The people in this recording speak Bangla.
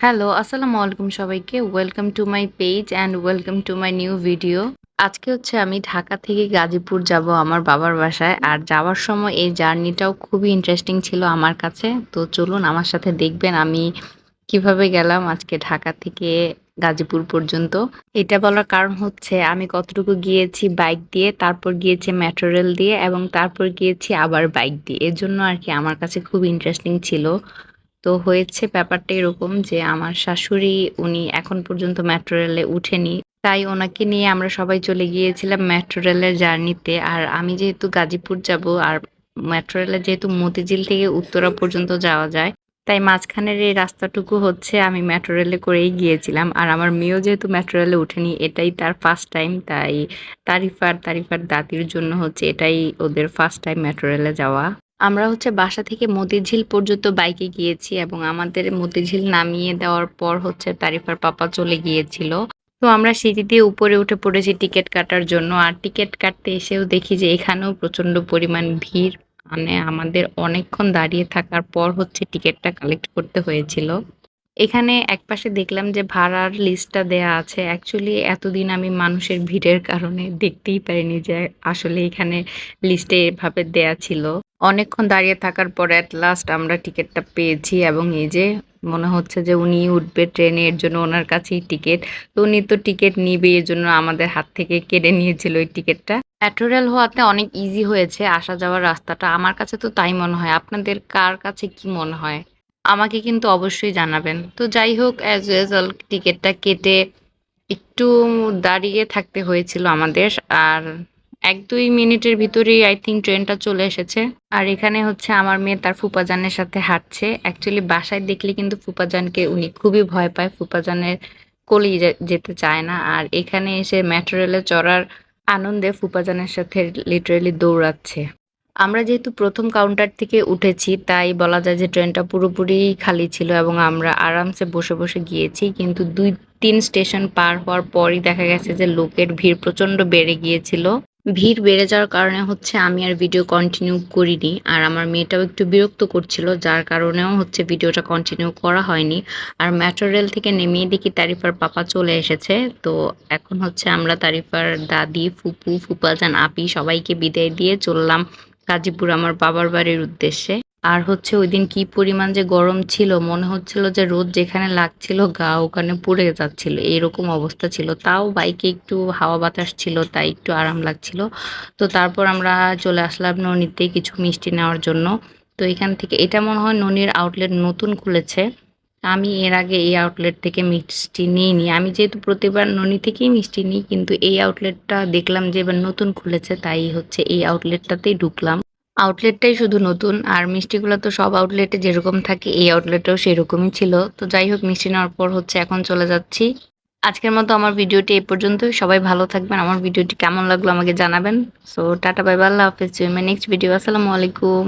হ্যালো, আসসালামু আলাইকুম সবাইকে। Welcome to my page and welcome to my new video. আজকে হচ্ছে আমি ঢাকা থেকে গাজীপুর যাব আমার বাবার বাসায়। আর যাওয়ার সময় এই জার্নিটাও খুবই ইন্টারেস্টিং ছিল আমার কাছে। তো চলুন আমার সাথে দেখবেন আমি কিভাবে গেলাম আজকে ঢাকা থেকে গাজীপুর পর্যন্ত। এটা বলার কারণ হচ্ছে আমি কতটুকু গিয়েছি বাইক দিয়ে, তারপর গিয়েছি মেট্রো রেল দিয়ে এবং তারপর গিয়েছি আবার বাইক দিয়ে। এজন্য আরকি আমার কাছে খুব ইন্টারেস্টিং ছিল। তো হয়েছে ব্যাপারটা এরকম যে আমার শাশুড়ি উনি এখন পর্যন্ত মেট্রো রেলে উঠেনি। তাই ওনাকে নিয়ে আমরা সবাই চলে গিয়েছিলাম মেট্রো রেলের জার্নিতে। আর আমি যেহেতু গাজীপুর যাব আর মেট্রো রেলে যেহেতু মতিঝিল থেকে উত্তরা পর্যন্ত যাওয়া যায়, তাই মাঝখানের এই রাস্তাটুকু হচ্ছে আমি মেট্রো রেলে করেই গিয়েছিলাম। আর আমার মেয়েও যেহেতু মেট্রো রেলে উঠেনি, এটাই তার ফার্স্ট টাইম। তাই তারিফার দাদির জন্য হচ্ছে এটাই ওদের ফার্স্ট টাইম মেট্রো রেলে যাওয়া। আমরা হচ্ছে বাসা থেকে মতিঝিল পর্যন্ত বাইকে গিয়েছি এবং আমাদের মতিঝিল নামিয়ে দেওয়ার পর হচ্ছে তারিফার পাপা চলে গিয়েছিল। তো আমরা সিঁড়ি দিয়ে উপরে উঠে পড়েছি টিকিট কাটার জন্য। আর টিকিট কাটতে এসেও দেখি যে এখানেও প্রচন্ড পরিমাণ ভিড়। মানে আমাদের অনেকক্ষণ দাঁড়িয়ে থাকার পর হচ্ছে টিকিটটা কালেক্ট করতে হয়েছিল। এখানে একপাশে দেখলাম যে ভাড়ার লিস্টটা দেয়া আছে। অ্যাকচুয়ালি এতদিন আমি মানুষের ভিড়ের কারণে দেখতেই পারিনি যে আসলে এখানে লিস্টে এভাবে দেয়া ছিল। অনেকক্ষণ দাঁড়িয়ে থাকার পর এট লাস্ট আমরা টিকিটটা পেয়েছি এবং এই যে মনে হচ্ছে যে উনিই উঠবে ট্রেনে, এর জন্য ওনার কাছেই টিকিট। তো উনি তো টিকিট নিবেই, এজন্য আমাদের হাত থেকে কেড়ে নিয়েছিল ওই টিকিটটা। মেট্রো রেল হওয়াতে অনেক ইজি হয়েছে আসা যাওয়ার রাস্তাটা। আমার কাছে তো তাই মনে হয়। আপনাদের কার কাছে কি মনে হয়? আমাকে কিন্তু অবশ্যই জানাবেন। তো যাই হোক অ্যাজ ইউজুয়াল টিকেটটা কেটে একটু দাঁড়িয়ে থাকতে হয়েছিল আমাদের। আর ১-২ মিনিটের ভিতরেই আই থিংক ট্রেনটা চলে এসেছে। আর এখানে হচ্ছে আমার মেয়ে তার ফুপাজানের সাথে হাঁটছে। অ্যাকচুয়ালি বাসায় দেখলে কিন্তু ফুপাজানকে উনি খুবই ভয় পায়। ফুপাজানের কোলেই যেতে চায় না। আর এখানে এসে মেট্রো রেলে চড়ার আনন্দে ফুপাজানের সাথে লিটারেলি দৌড়াচ্ছে। আমরা যেহেতু ১ম কাউন্টার থেকে উঠেছি, তাই বলা যায় যে ট্রেনটা পুরোপুরিই খালি ছিল এবং আমরা আরামসে বসে গিয়েছি। কিন্তু ২-৩ স্টেশন পার হওয়ার পরই দেখা গেছে যে লোকের ভিড় প্রচণ্ড বেড়ে গিয়েছিল। ভিড় বেড়ে যাওয়ার কারণে হচ্ছে আমি আর ভিডিও কন্টিনিউ করিনি। আর আমার মেয়েটাও একটু বিরক্ত করছিল, যার কারণেও হচ্ছে ভিডিওটা কন্টিনিউ করা হয়নি। আর মেট্রো রেল থেকে নেমেই দেখি তারিফার পাপা চলে এসেছে। তো এখন হচ্ছে আমরা তারিফার দাদি, ফুপু, ফুপাজান, আপি সবাইকে বিদায় দিয়ে চললাম গাজীপুর আমার বাবার বাড়ির উদ্দেশ্যে। আর হচ্ছে ঐদিন কি পরিমাণ যে গরম ছিল, মনে হচ্ছিল যে রোদ যেখানে লাগছিল গা ওখানে পুড়ে যাচ্ছিল, এরকম অবস্থা ছিল। তাও বাইকে একটু হাওয়া বাতাস ছিল তাই একটু আরাম লাগছিল। তো তারপর আমরা চলে আসলাম ননিতে কিছু মিষ্টি নেওয়ার জন্য। তো এখান থেকে এটা মনে হয় ননির আউটলেট নতুন খুলেছে। আমি এর আগে এই আউটলেট থেকে মিষ্টি নিইনি। আমি যেহেতু প্রতিবার ননি থেকেই মিষ্টি নিই, কিন্তু এই আউটলেটটা দেখলাম যে এবার নতুন খুলেছে, তাই হচ্ছে এই আউটলেটটাতেই ঢুকলাম। আউটলেটটাই শুধু নতুন, আর মিষ্টিগুলো তো সব আউটলেটে যেরকম থাকে এই আউটলেটেও সেরকমই ছিল। তো যাই হোক মিষ্টি নেওয়ার পর হচ্ছে এখন চলে যাচ্ছি। আজকের মতো আমার ভিডিওটি এই পর্যন্তই। সবাই ভালো থাকবেন। আমার ভিডিওটি কেমন লাগলো আমাকে জানাবেন। সো টাটা বাই বাই, আল্লাহ হাফেজ। Next video. আসসালামু আলাইকুম।